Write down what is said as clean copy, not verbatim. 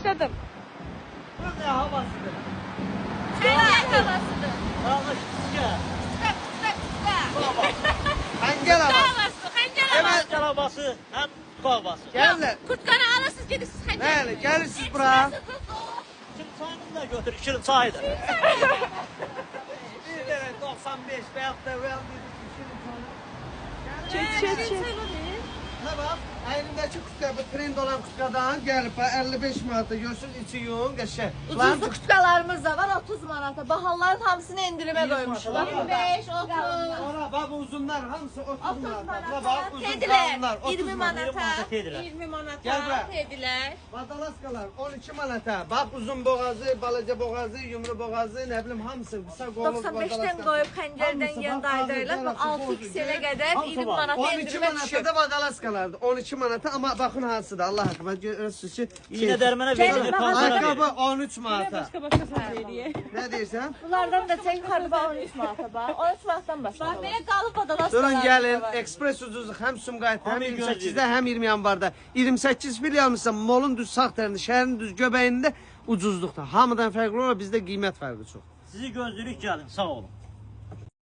Başladım. Bu ne havasıdır? Engel havasıdır. Yanlış kıska. Baba. Engel havası. Havası, engel Hem havası. engel havası hem kıska havası. Gelin. Kurtkanı alırsınız gelirsiniz engel. Bəli, gelirsiniz bura. Şirin çayını da götür, şirin çaydır. Bir tane 95 veyahut da well Çek. Ne bak, elimdeki kutka, bu trend olan kutkadan gelip 55 manata görsün içi yoğun qəşəng. Ucuzlu kutkalarımız da var 30 manata. Bahaların hamısını endirime koymuşlar. 25, 30. Ora bak bu uzunlar hamısı 30 manata. Ne bak uzun Dediler. kalınlar 30 20 manata. manata. Dediler. 20 manata. Gel bura. Dediler. Badalaskalar 12 manata. Bak uzun boğazı, balaca boğazı, yumru boğazı, ne bileyim hamısı kısa qollu 95'ten koyup xəncərdən yan qaydırırlar. Bax 6x-ə qədər 20 manata 12 endirime düşüb. manata da badalaskalardı. 12 manata ama bakın hansıdır Allah hakkında görürsünüz ki. İğne dermene verilir, panzara Ayakkabı verilir. 13 manata. Hediye. Ne diyorsun? Bunlardan da çək yuxarı bax 13 manata bax. 13 manatdan Bak başlayır. böyle kalıp adalar. Durun gelin. Ekspres ucuzluk hem Sumqayıtda hem Hamı 28'de hem 20 yanvarda. 28 fil almışsan molun düz sağ tərində, şəhərin düz göbəyində ucuzluqda. Hamıdan fərqli olaraq bizdə qiymət fərqi çox. Sizi gözlürük gelin, sağ olun.